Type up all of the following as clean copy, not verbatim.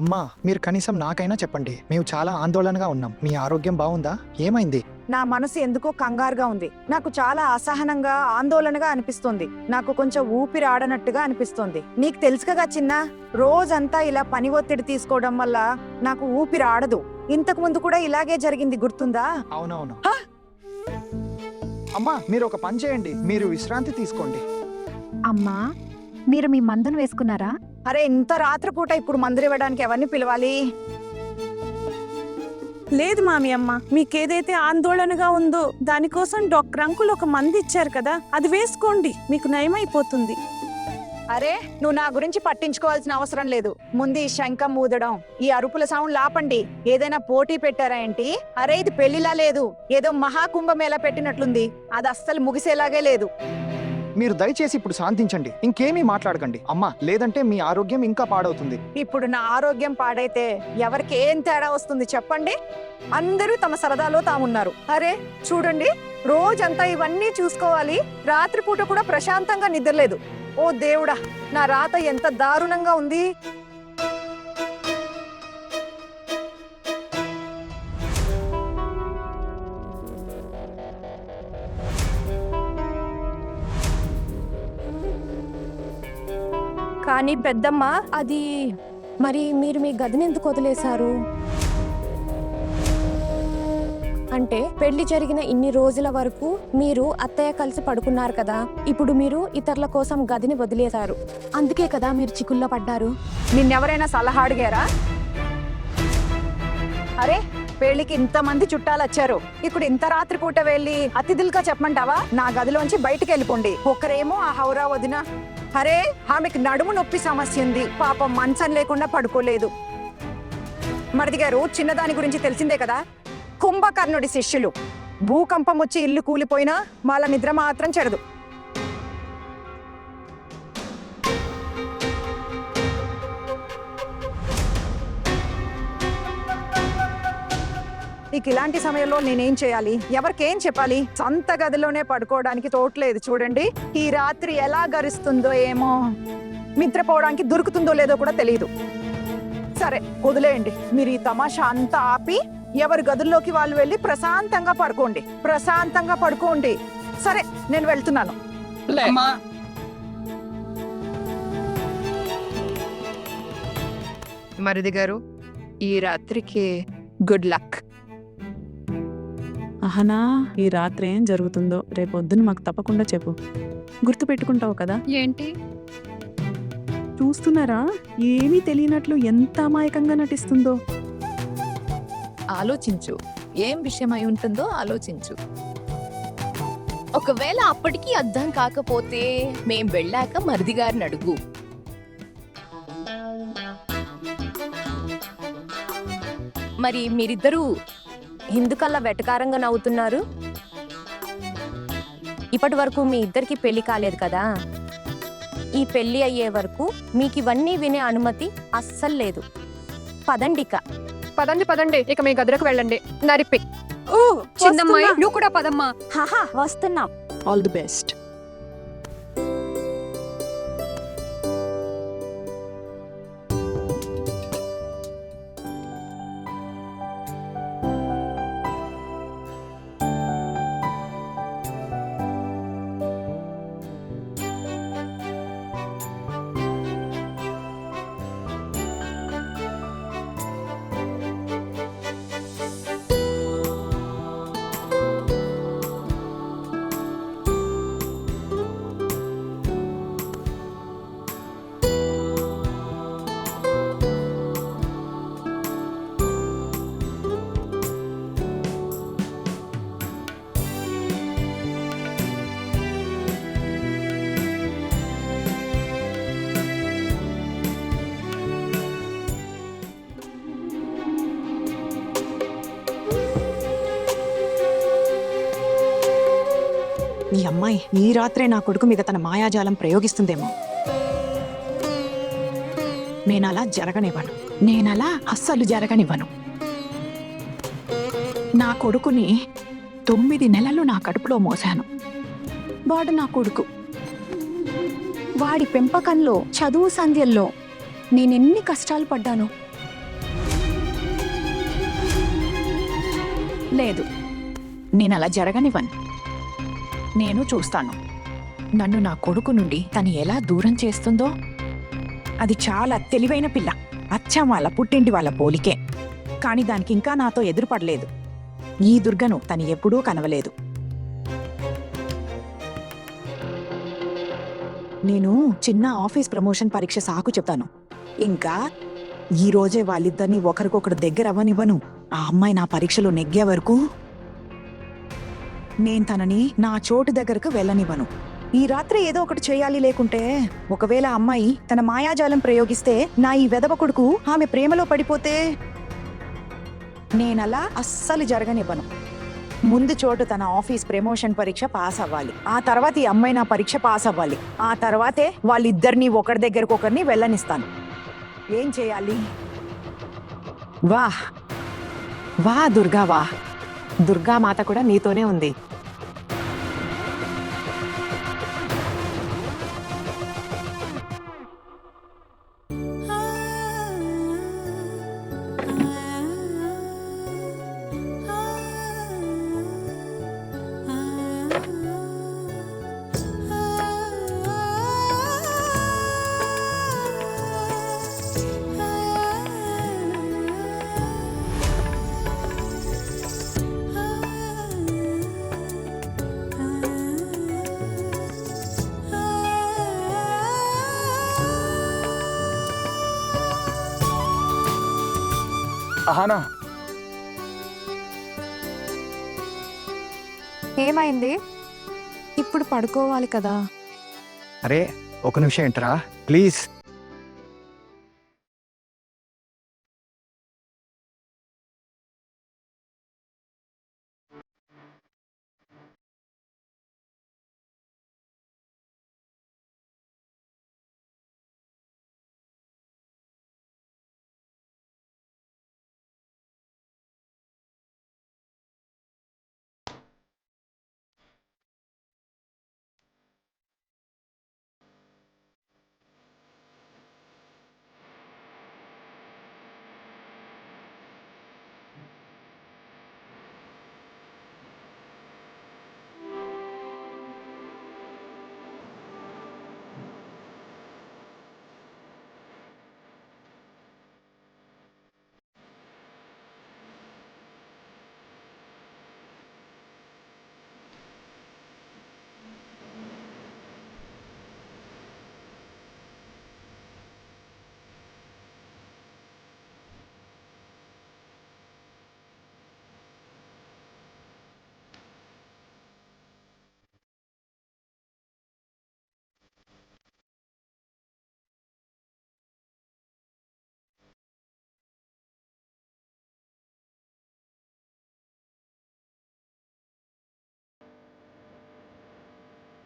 అమ్మా, మీరు కనీసం నాకైనా చెప్పండి. మేము చాలా ఆందోళనగా ఉన్నాం. మీ ఆరోగ్యం బాగుందా? ఏమైంది? నా మనసు ఎందుకో కంగారుగా ఉంది. నాకు చాలా అసహనంగా ఆందోళనగా అనిపిస్తుంది. నాకు కొంచెం ఊపిరి ఆడనట్టుగా అనిపిస్తుంది. నీకు తెలుసు కదా చిన్న, రోజంతా ఇలా పని ఒత్తిడి తీసుకోవడం వల్ల నాకు ఊపిరి ఆడదు. ఇంతకు ముందు కూడా ఇలాగే జరిగింది, గుర్తుందా? అవునవును. అమ్మా, మీరు ఒక పని చేయండి. మీరు విశ్రాంతి తీసుకోండి. అమ్మా, మీరు మీ మందును వేసుకున్నారా? అరే, ఇంత రాత్రిపూట ఇప్పుడు మందులు ఇవ్వడానికి ఎవరిని పిలవాలి? లేదు మామి అమ్మ, మీకేదైతే ఆందోళనగా ఉందో దానికోసం డాక్టర్ అంకుల్ ఒక మందు ఇచ్చారు కదా, అది వేసుకోండి, మీకు నయమైపోతుంది. అరే, నువ్వు నా గురించి పట్టించుకోవాల్సిన అవసరం లేదు. ముందు ఈ శంఖం ఊదడం, ఈ అరుపుల సౌండ్ లాపండి. ఏదైనా పోటీ పెట్టారా ఏంటి? అరే, ఇది పెళ్లిలా లేదు, ఏదో మహాకుంభమేళా పెట్టినట్లుంది. అది అస్సలు ముగిసేలాగే లేదు. మీరు దయచేసి ఇప్పుడు శాంతించండి. ఇంకేమీ మాట్లాడకండి అమ్మా, లేదంటే మీ ఆరోగ్యం ఇంకా పాడవుతుంది. ఇప్పుడు నా ఆరోగ్యం పాడైతే ఎవరికి ఏం తేడా వస్తుంది చెప్పండి? అందరూ తమ సరదాలో తామున్నారు. అరే చూడండి, రోజంతా ఇవన్నీ చూసుకోవాలి, రాత్రిపూట కూడా ప్రశాంతంగా నిద్రలేదు. ఓ దేవుడా, నా రాత ఎంత దారుణంగా ఉంది. కానీ పెద్దమ్మ, అది మరి మీరు మీ గదిని ఎందుకు వదిలేశారు? అంటే పెళ్లి జరిగిన ఇన్ని రోజుల వరకు మీరు అత్తయ్య కలిసి పడుకున్నారు కదా, ఇప్పుడు మీరు ఇతరుల కోసం గదిని వదిలేశారు. అందుకే కదా మీరు చిక్కుల్లో పడ్డారు. నిన్నెవరైనా సలహా అడిగారా? అరే, పెళ్లికి ఇంతమంది చుట్టాలు వచ్చారు, ఇప్పుడు ఇంత రాత్రిపూట వెళ్ళి అతిథులుగా చెప్పమంటావా? నా గదిలోంచి బయటికి వెళ్ళిపోండి. ఒకరేమో ఆ హౌరా వదిన, అరే ఆమెకు నడుము నొప్పి సమస్య ఉంది, పాపం మంచం లేకుండా పడుకోలేదు. మరిది గారు, చిన్నదాని గురించి తెలిసిందే కదా, కుంభకర్ణుడి శిష్యులు. భూకంపం వచ్చి ఇల్లు కూలిపోయినా వాళ్ళ నిద్ర మాత్రం చెడదు. ఇక ఇలాంటి సమయంలో నేనేం చేయాలి? ఎవరికేం చెప్పాలి? సొంత గదిలోనే పడుకోవడానికి తోట్లేదు చూడండి. ఈ రాత్రి ఎలా గరుస్తుందో ఏమో, నిద్రపోవడానికి దొరుకుతుందో లేదో కూడా తెలియదు. సరే వదిలేయండి, మీరు ఈ తమాషా అంతా ఆపి ఎవరి గదుల్లోకి వాళ్ళు వెళ్ళి ప్రశాంతంగా పడుకోండి. ప్రశాంతంగా పడుకోండి. సరే, నేను వెళ్తున్నాను. మరిది గారు, ఈ రాత్రికి గుడ్ లక్. అహనా, ఈ రాత్రి ఏం జరుగుతుందో రేపొద్దున మాకు తప్పకుండా చెప్పు. గుర్తు పెట్టుకుంటావు కదా? ఏంటి? చూస్తున్నారా, ఏమీ తెలియనట్లు ఎంత అమాయకంగా నటిస్తుందో. ఆలోచించు, ఏం విషయం అయి ఉంటుందో ఆలోచించు. ఒకవేళ అప్పటికీ అర్థం కాకపోతే మేం వెళ్ళాక మరిది గారిని అడుగు. మరి మీరిద్దరూ ఎందుకల్లా వెటకారంగా నవ్వుతున్నారు? ఇప్పటి వరకు మీ ఇద్దరికి పెళ్లి కాలేదు కదా, ఈ పెళ్లి అయ్యే వరకు మీకు ఇవన్నీ వినే అనుమతి అస్సలు లేదు. పదండిక. పదండి, ఇక మీ గదిలోకి వెళ్ళండి. నరిపి. ఓ చిన్నమ్మాయి, నువ్వు కూడా పదమ్మా. హాహా, వస్తున్నాం. All the best. ఈ అమ్మాయి ఈ రాత్రే నా కొడుకు మీద తన మాయాజాలం ప్రయోగిస్తుందేమో. నేనలా జరగనివ్వను. నేనలా అస్సలు జరగనివ్వను. నా కొడుకుని 9 నెలలు నా కడుపులో మోసాను. వాడు నా కొడుకు. వాడి పెంపకంలో, చదువు సంధ్యల్లో నేనెన్ని కష్టాలు పడ్డాను. లేదు, నేను అలా జరగనివ్వను. నేను చూస్తాను నన్ను నా కొడుకు నుండి తను ఎలా దూరం చేస్తుందో. అది చాలా తెలివైన పిల్ల, అచ్చం వాళ్ళ పుట్టింటి వాళ్ళ పోలికే. కాని దానికి ఇంకా నాతో ఎదురుపడలేదు. ఈ దుర్గను తను ఎప్పుడూ కనవలేదు. నేను చిన్న ఆఫీస్ ప్రమోషన్ పరీక్ష సాకు చెప్తాను. ఇంకా ఈ రోజే వాళ్ళిద్దరినీ ఒకరికొకరు దగ్గర అవ్వనివ్వను. ఆ అమ్మాయి నా పరీక్షలో నెగ్గే వరకు నేను తనని నా చోటు దగ్గరకు వెళ్ళనివ్వను. ఈ రాత్రి ఏదో ఒకటి చేయాలి. లేకుంటే ఒకవేళ అమ్మాయి తన మాయాజాలం ప్రయోగిస్తే నా ఈ వెదవ కొడుకు ఆమె ప్రేమలో పడిపోతే నేనలా అస్సలు జరగనివ్వను. ముందు చోటు తన ఆఫీస్ ప్రమోషన్ పరీక్ష పాస్ అవ్వాలి. ఆ తర్వాత ఈ అమ్మాయి నా పరీక్ష పాస్ అవ్వాలి. ఆ తర్వాతే వాళ్ళిద్దరినీ ఒకరి దగ్గరకు ఒకరిని వెళ్ళనిస్తాను. ఏం చేయాలి? వా వా దుర్గా, వా. దుర్గామాత కూడా నీతోనే ఉంది. అహానా, ఏమైంది? ఇప్పుడు పడుకోవాలి కదా. అరే ఒక నిమిషం ఏంటరా ప్లీజ్.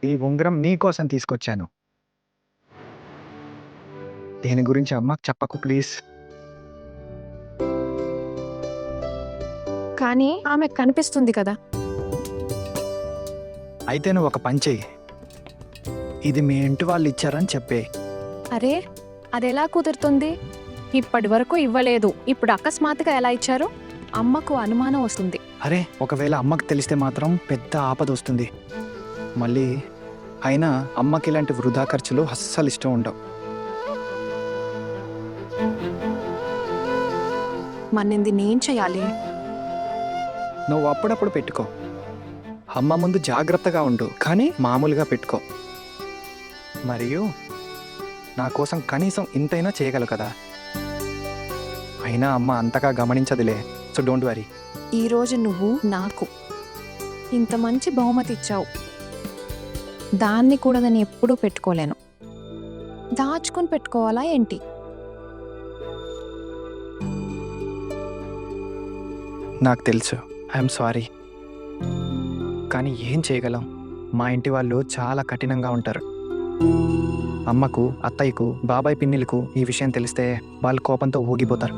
ఈ ఉంగరం నీ కోసం తీసుకొచ్చాను. దీని గురించి అమ్మకు చెప్పకు ప్లీజ్. కానీ ఆమె కనిపిస్తుంది కదా. అయితే నువ్వు ఒక పని చెయ్యి, ఇది మీ ఇంటి వాళ్ళు ఇచ్చారని చెప్పే. అరే అదెలా కుదురుతుంది? ఇప్పటి వరకు ఇవ్వలేదు, ఇప్పుడు అకస్మాత్తుగా ఎలా ఇచ్చారు? అమ్మకు అనుమానం వస్తుంది. అరే ఒకవేళ అమ్మకు తెలిస్తే మాత్రం పెద్ద ఆపద వస్తుంది. మళ్ళీ అయినా అమ్మకి ఇలాంటి వృధా ఖర్చులు అస్సలు ఇష్టం ఉండవు. మన్నింది నేను చేయాలి. నువ్వు అప్పుడప్పుడు పెట్టుకో. అమ్మ ముందు జాగ్రత్తగా ఉండు, కానీ మామూలుగా పెట్టుకో. మరియు నా కోసం కనీసం ఇంతైనా చేయగలవు కదా. అయినా అమ్మ అంతగా గమనించదులే, సో డోంట్ వరీ. ఈరోజు నువ్వు నాకు ఇంత మంచి బహుమతి ఇచ్చావు, దాన్ని కూడా నేను ఎప్పుడూ పెట్టుకోలేను. దాచుకుని పెట్టుకోవాలా ఏంటి? నాకు తెలుసు, ఐఎమ్ సారీ. కానీ ఏం చేయగలం? మా ఇంటి వాళ్ళు చాలా కఠినంగా ఉంటారు. అమ్మకు, అత్తయ్యకు, బాబాయ్ పిన్నిలకు ఈ విషయం తెలిస్తే వాళ్ళు కోపంతో ఊగిపోతారు.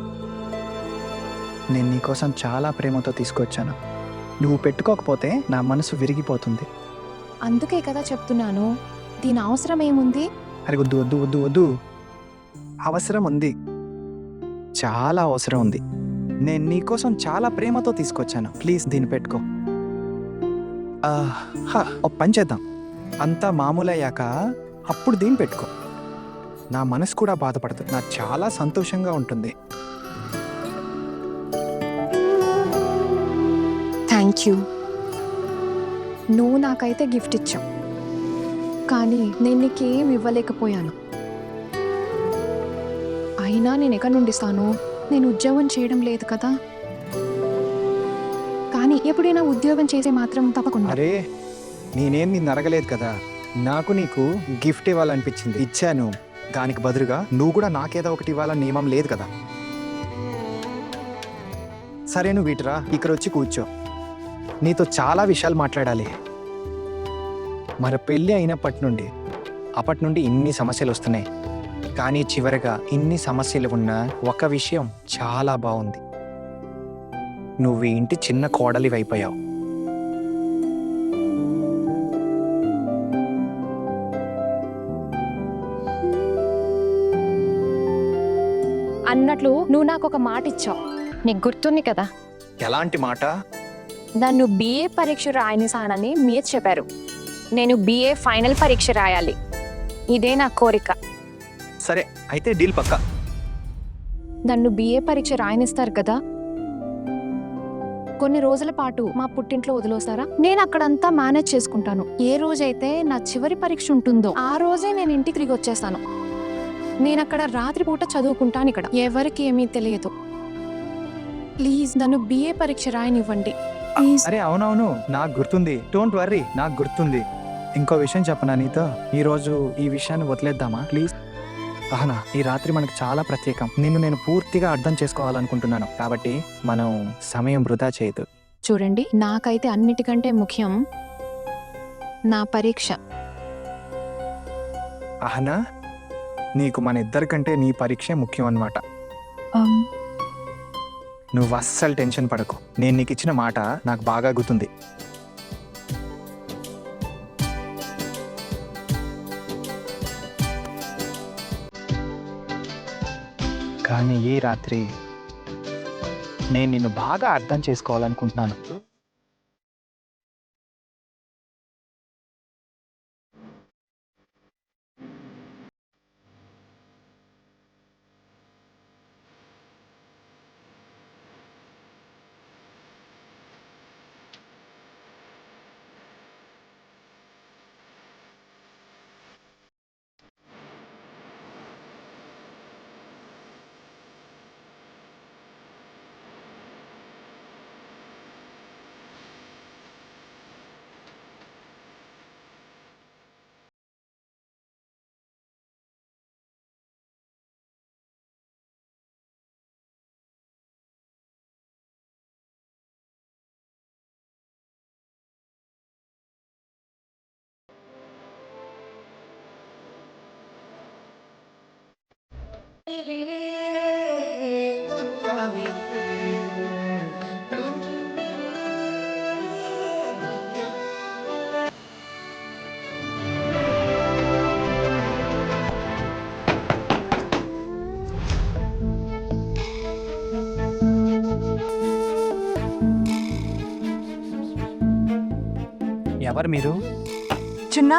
నేను నీకోసం చాలా ప్రేమతో తీసుకొచ్చాను. నువ్వు పెట్టుకోకపోతే నా మనసు విరిగిపోతుంది. అందుకే కదా చెప్తున్నాను, దీని అవసరం ఏముంది? అరే వద్దు వద్దు వద్దు వద్దు. అవసరం ఉంది, చాలా అవసరం ఉంది. నేను నీకోసం చాలా ప్రేమతో తీసుకొచ్చాను. ప్లీజ్ దీన్ని పెట్టుకో. ఒక పని చేద్దాం, అంతా మామూలయ్యాక అప్పుడు దీన్ని పెట్టుకో. నా మనసు కూడా బాధపడదు, నాకు చాలా సంతోషంగా ఉంటుంది. Thank you. నువ్వు నాకైతే గిఫ్ట్ ఇచ్చావు, కానీ నేను నీకేం ఇవ్వలేకపోయాను. అయినా నేను ఎక్కడి నుండి ఇస్తాను? నేను ఉద్యోగం చేయడం లేదు కదా. కానీ ఎప్పుడైనా ఉద్యోగం చేసే మాత్రం తప్పకుండా. అరే, నేనేం నిన్ను అడగలేదు కదా. నాకు నీకు గిఫ్ట్ ఇవ్వాలనిపించింది, ఇచ్చాను. దానికి బదులుగా నువ్వు కూడా నాకేదో ఒకటి ఇవ్వాలని నియమం లేదు కదా. సరే, నువ్వు వీటిరా, ఇక్కడ వచ్చి కూర్చో. నీతో చాలా విషయాలు మాట్లాడాలి. మరి పెళ్ళి అయినప్పటి నుండి ఇన్ని సమస్యలు వస్తున్నాయి. కానీ చివరిగా ఇన్ని సమస్యలు ఉన్న ఒక విషయం చాలా బాగుంది. నువ్వు ఈ ఇంటి చిన్న కోడలి అయిపోయావు. అన్నట్లు నువ్వు నాకు ఒక మాట ఇచ్చావు, నీకు గుర్తుంది కదా. ఎలాంటి మాట? నన్ను బిఏ పరీక్ష రాయనిసానని మీరు చెప్పారు. నేను బిఏ ఫైనల్ పరీక్ష రాయాలి. ఇదే నా కోరిక. సరే, అయితే డీల్ పక్కా. నన్ను బిఏ పరీక్ష రాయనిస్తారు కదా. కొన్ని రోజుల పాటు మా పుట్టింట్లో వదిలేస్తారా? నేను అక్కడంతా మేనేజ్ చేసుకుంటాను. ఏ రోజైతే నా చివరి పరీక్ష ఉంటుందో ఆ రోజే నేను ఇంటికి తిరిగి వచ్చేస్తాను. నేను అక్కడ రాత్రిపూట చదువుకుంటాను. ఇక్కడ ఎవరికి ఏమీ తెలియదు. ప్లీజ్ నన్ను బిఏ పరీక్ష రాయనివ్వండి. ప్లీజ్. అరే అవునవును, నాకు గుర్తుంది. డోంట్ వర్రీ, నాకు గుర్తుంది. ఇంకో విషయం చెప్పనా నీతో? ఈరోజు ఈ విషయాన్ని వదిలేద్దామా ప్లీజ్? అహనా, ఈ రాత్రి మనకు చాలా ప్రత్యేకం. నిన్ను నేను పూర్తిగా అర్థం చేసుకోవాలనుకుంటున్నాను. కాబట్టి మనం సమయం వృధా చేయదు. చూడండి, నాకైతే అన్నిటికంటే ముఖ్యం నా పరీక్ష. అహనా, నీకు మన ఇద్దరికంటే నీ పరీక్షే ముఖ్యం అన్నమాట. నువ్వు అస్సలు టెన్షన్ పడకు. నేను నీకు ఇచ్చిన మాట నాకు బాగా గుర్తుంది. కానీ ఈ రాత్రి నేను నిన్ను బాగా అర్థం చేసుకోవాలనుకుంటున్నాను. ఎవరు మీరు? చిన్న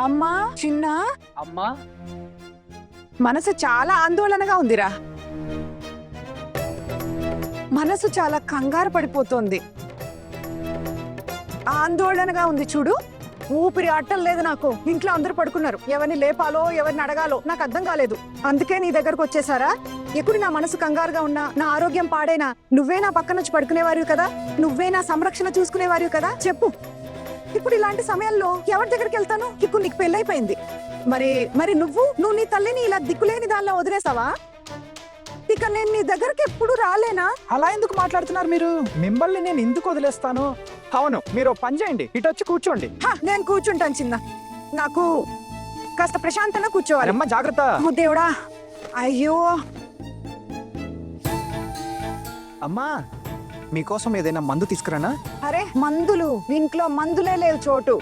అమ్మా, చిన్న అమ్మా, మనసు చాలా ఆందోళనగా ఉందిరా. మనసు చాలా కంగారు పడిపోతోంది. ఆందోళనగా ఉంది చూడు. ఊపిరి ఆడటం లేదు నాకు. ఇంట్లో అందరూ పడుకున్నారు. ఎవరిని లేపాలో ఎవరిని అడగాలో నాకు అర్థం కాలేదు. అందుకే నీ దగ్గరకు వచ్చేసారా? ఎప్పుడు నా మనసు కంగారుగా ఉన్నా, నా ఆరోగ్యం పాడైనా నువ్వే నా పక్కన వచ్చి పడుకునేవారు కదా. నువ్వే నా సంరక్షణ చూసుకునేవారు కదా. చెప్పు, ఇప్పుడు ఇలాంటి సమయాల్లో ఎవరి దగ్గరికి వెళ్తాను? ఇప్పుడు నీకు పెళ్ళైపోయింది. మరి నువ్వు నీ తల్లిని ఇలా దిక్కులేని దానిలో వదిలేసావా? ఇక నేను నీ దగ్గరికి ఎప్పుడు రాలేనా? అలా ఎందుకు మాట్లాడుతున్నారు మీరు? మిమ్మల్ని నేను ఎందుకు వదిలేస్తాను? అవును, మీరు పని చేయండి, ఇటు వచ్చి కూర్చోండి. నేను కూర్చుంటాను చిన్న. నాకు కాస్త ప్రశాంతంగా కూర్చోవాలి. అమ్మ జాగ్రత్త. ఓ దేవుడా, అయ్యో. అమ్మా, మీకోసం ఏదైనా మందు తీసుకురానా? అరే మందులు, ఇంట్లో మందులే లేవు చోటు.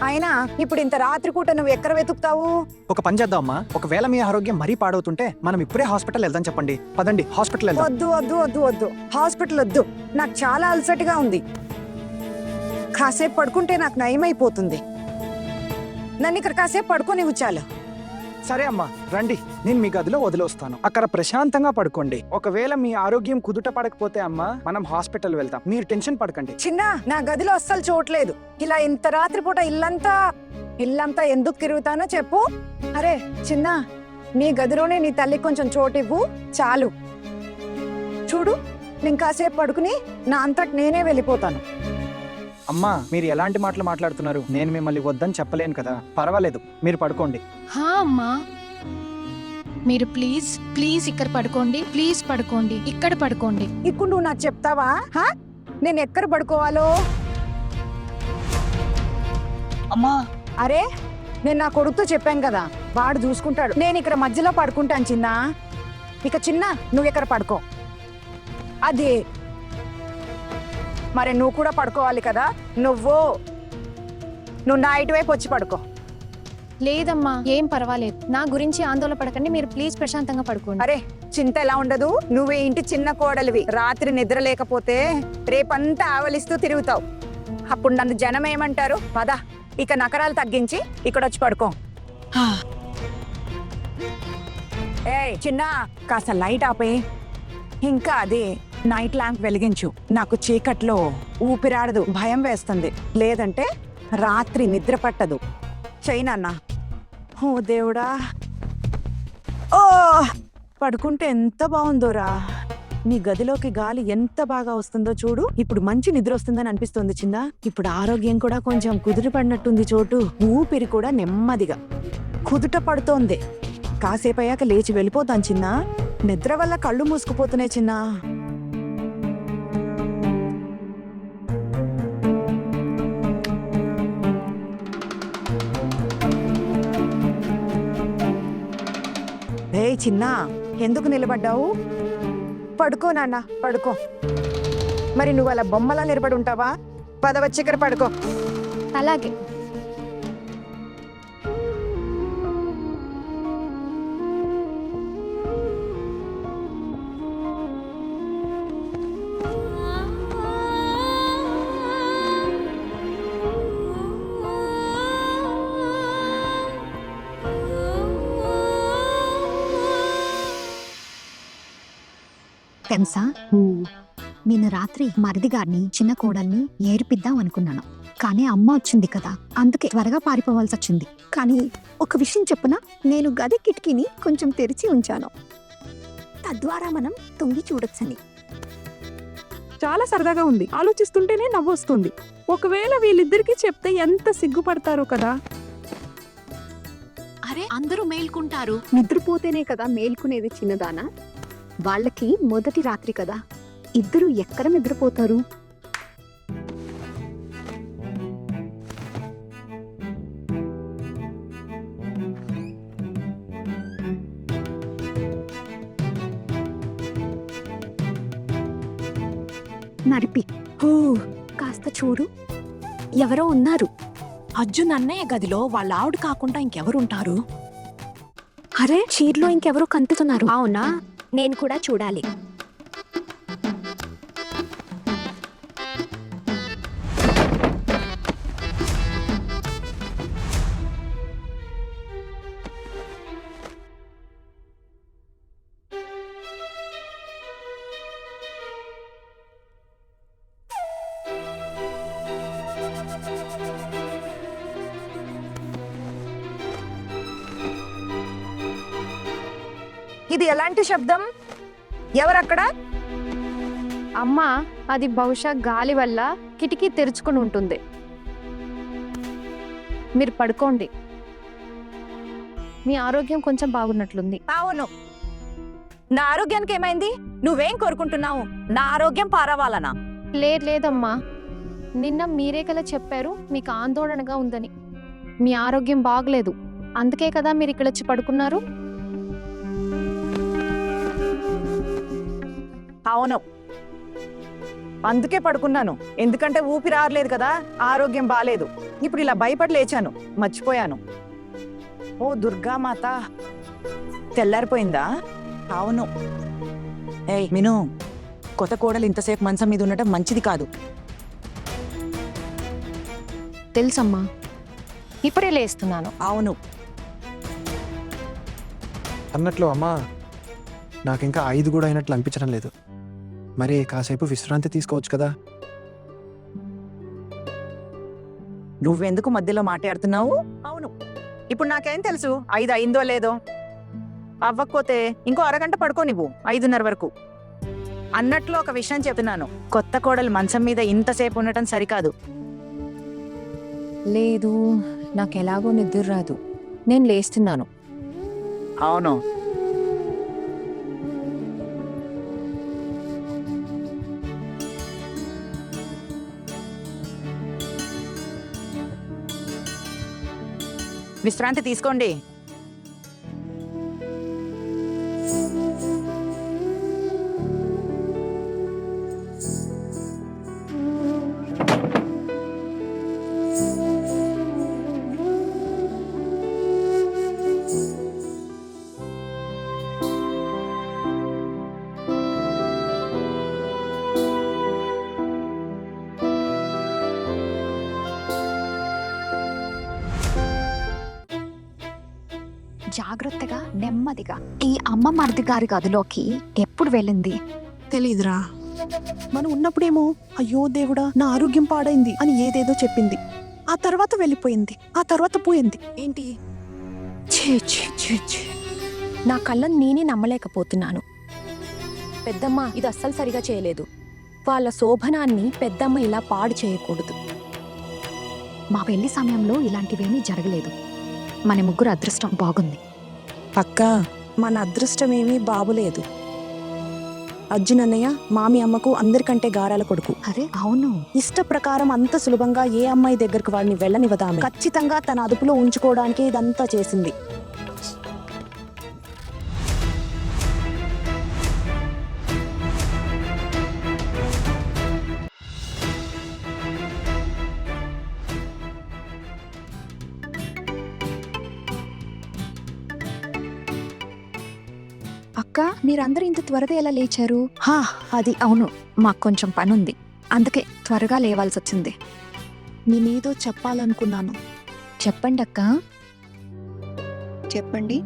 అయినా ఇప్పుడు ఇంత రాత్రిపూట నువ్వు ఎక్కడ వెతుకుతావు? ఒక పని చేద్దాం అమ్మా, ఒకవేళ మీ ఆరోగ్యం మరీ పాడవుతుంటే మనం ఇప్పుడే హాస్పిటల్ వెళ్దాం. చెప్పండి, పదండి హాస్పిటల్ వెళ్దాం. వద్దు వద్దు వద్దు వద్దు, హాస్పిటల్ వద్దు. నాకు చాలా అలసటగా ఉంది. కాసేపు పడుకుంటే నాకు నయమైపోతుంది. నన్ను ఇక్కడ కాసేపు పడుకోనివ్వు చాలు. సరే అమ్మా, రండి, నేను మీ గదిలో వదిలేస్తాను. అక్కడ ప్రశాంతంగా పడుకోండి. ఒకవేళ మీ ఆరోగ్యం కుదుట పడకపోతే అమ్మా మనం హాస్పిటల్ వెళ్దాం. మీరు టెన్షన్ పడకండి. చిన్న, నా గదిలో అస్సలు చూడలేదు. ఇలా ఇంత రాత్రిపూట ఇల్లంతా ఎందుకు తిరుగుతానో చెప్పు. అరే చిన్న, నీ గదిలోనే నీ తల్లి కొంచెం చోటివ్వు చాలు. చూడు, నేను కాసేపు పడుకుని నా అంతటి నేనే వెళ్ళిపోతాను. అమ్మా, మీరు ఎలాంటి మాటలు మాట్లాడుతున్నారు? నేను మిమ్మల్ని వద్దని చెప్పలేను కదా. పర్వాలేదు, మీరు పడుకోండి. హా అమ్మా, మీరు ప్లీజ్ ప్లీజ్ ఇక్కడ పడుకోండి, ప్లీజ్ పడుకోండి, ఇక్కడ పడుకోండి. ఇప్పుడు నువ్వు నాకు చెప్తావా నేను ఎక్కడ పడుకోవాలో? అమ్మా, అరే, నేను నా కొడుకుతో చెప్పాను కదా, వాడు చూసుకుంటాడు. నేను ఇక్కడ మధ్యలో పడుకుంటాను చిన్న. ఇక చిన్న, నువ్వు ఇక్కడ పడుకో. అది మరి నువ్వు కూడా పడుకోవాలి కదా. నువ్వు నా ఇటువైపు వచ్చి పడుకో. లేదమ్మా, ఏం పర్వాలేదు. నా గురించి ఆందోళన పడకండి, మీరు ప్లీజ్ ప్రశాంతంగా పడుకోండి. అరే, చింత ఎలా ఉండదు? నువ్వే ఇంటి చిన్న కోడలివి. రాత్రి నిద్ర లేకపోతే రేపంతా ఆవలిస్తూ తిరుగుతావు. అప్పుడు నన్ను జనం ఏమంటారు? పద, ఇక నకరాలు తగ్గించి ఇక్కడ వచ్చి పడుకో. ఏయ్ చిన్న, కాస్త లైట్ ఆపే. ఇంకా అది నైట్ ల్యాంప్ వెలిగించు. నాకు చీకట్లో ఊపిరాడదు, భయం వేస్తుంది. లేదంటే రాత్రి నిద్ర పట్టదు. చైనా. ఓ దేవుడా, ఓ పడుకుంటే ఎంత బాగుందోరా. నీ గదిలోకి గాలి ఎంత బాగా వస్తుందో చూడు. ఇప్పుడు మంచి నిద్ర వస్తుందని అనిపిస్తుంది చిన్న. ఇప్పుడు ఆరోగ్యం కూడా కొంచెం కుదుట పడినట్టుంది చోటు. ఊపిరి కూడా నెమ్మదిగా కుదుట పడుతోంది. కాసేపు అయ్యాక లేచి వెళ్ళిపోతాను చిన్న. నిద్ర వల్ల కళ్ళు మూసుకుపోతున్నాయి చిన్న. ఏ చిన్న, ఎందుకు నిలబడ్డావు? పడుకో నాన్న, పడుకో. మరి నువ్వు అలా బొమ్మలా నిలబడి ఉంటావా? పదవచ్చి ఇక్కడ పడుకో. అలాగే. తెలుసా, నిన్న రాత్రి మరిది గారిని చిన్న కోడల్ని ఏడిపిద్దాం అనుకున్నాను. కానీ అమ్మ వచ్చింది కదా, అందుకే త్వరగా పారిపోవాల్సి వచ్చింది. కానీ ఒక విషయం చెప్పునా, నేను గది కిటికీని కొంచెం తెరిచి ఉంచాను. తద్వారా మనం తొంగి చూడొచ్చని. చాలా సరదాగా ఉంది. ఆలోచిస్తుంటేనే నవ్వొస్తుంది. ఒకవేళ వీళ్ళిద్దరికి చెప్తే ఎంత సిగ్గుపడతారో కదా. అరే, అందరూ మేల్కుంటారు. నిద్రపోతేనే కదా మేల్కునేది చిన్నదానా. వాళ్ళకి మొదటి రాత్రి కదా, ఇద్దరు ఎక్కడ నిద్రపోతారు? నడిపి కాస్త చూడు, ఎవరో ఉన్నారు. అర్జున్ అన్నయ్య గదిలో వాళ్ళ ఆవిడ కాకుండా ఇంకెవరుంటారు? అరే, చీరలో ఇంకెవరో కనిపిస్తున్నారు. అవునా, నేను కూడా చూడాలి. ఇది ఎలాంటి శబ్దం? ఎవరక్కడ? అమ్మా, అది బహుశా గాలి వల్ల కిటికీ తెరుచుకుని ఉంటుంది. మీరు పడుకోండి, మీ ఆరోగ్యం కొంచెం బాగున్నట్లుంది. అవును, నా ఆరోగ్యానికి ఏమైంది? నువ్వేం కోరుకుంటున్నావు? నా ఆరోగ్యం పారవాలనా? లేదమ్మా, నిన్న మీరే కదా చెప్పారు మీకు ఆందోళనగా ఉందని. మీ ఆరోగ్యం బాగలేదు, అందుకే కదా మీరు ఇక్కడ వచ్చి పడుకున్నారు. అవును, అందుకే పడుకున్నాను. ఎందుకంటే ఊపిరి ఆరలేదు కదా, ఆరోగ్యం బాలేదు. ఇప్పుడు ఇలా భయపడి లేచాను, మర్చిపోయాను. ఓ దుర్గామాత, తెల్లారిపోయిందా? అవును. ఏయ్ మిను, కొత్త కోడలు ఇంతసేపు మంచం మీద ఉండటం మంచిది కాదు. తెలుసమ్మా, ఇప్పుడే లేస్తున్నాను. అవును. అన్నట్లు అమ్మా, నాకు ఇంకా 5 కూడా అయినట్లు అనిపించడం లేదు. మరి కాసేపు విశ్రాంతి తీసుకోవచ్చు కదా. నువ్వెందుకు మధ్యలో మాట్లాడుతున్నావు? అవును, ఇప్పుడు నాకేం తెలుసు 5 అయిందో లేదో. అవ్వకపోతే ఇంకో అరగంట పడుకో నువ్వు, 5:30 వరకు. అన్నట్లు ఒక విషయం చెప్తున్నాను, కొత్త కోడలు మంచం మీద ఇంతసేపు ఉండటం సరికాదు. లేదు, నాకు ఎలాగో నిద్ర రాదు. నేను లేస్తున్నాను. అవును. విశ్రాంతి తీసుకోండి. జాగ్రత్తగా నెమ్మదిగా. ఈ అమ్మ మరిది గారి గదిలోకి ఎప్పుడు వెళ్ళింది? తెలీదురా. మనం ఉన్నప్పుడేమో అయ్యో దేవుడా నా ఆరోగ్యం పాడైంది అని ఏదేదో చెప్పింది. ఆ తర్వాత వెళ్ళిపోయింది. ఆ తర్వాత పోయింది. ఏంటి? ఛీ ఛీ ఛీ ఛీ. నా కళ్ళని నేనే నమ్మలేకపోతున్నాను. పెద్దమ్మ ఇది అస్సలు సరిగా చేయలేదు. వాళ్ళ శోభనాన్ని పెద్దమ్మ ఇలా పాడు చేయకూడదు. మా పెళ్లి సమయంలో ఇలాంటివేమీ జరగలేదు. మన ముగ్గురు అదృష్టం బాగుంది. అక్క, మన అదృష్టం ఏమీ బాబులేదు. అర్జున్ అన్నయ్య మామి అమ్మకు అందరికంటే గారాల కొడుకు. అరే అవును, ఇష్ట ప్రకారం అంత సులభంగా ఏ అమ్మాయి దగ్గరకు వాడిని వెళ్ళనివ్వదామె. ఖచ్చితంగా తన అదుపులో ఉంచుకోవడానికి ఇదంతా చేసింది. అక్క, మీరందరూ ఇంత త్వరగా ఎలా లేచారు? అది అవును, మాకు కొంచెం పనుంది, అందుకే త్వరగా లేవాల్సి వచ్చింది. నేనేదో చెప్పాలనుకున్నాను. చెప్పండి అక్క. చెప్పండి.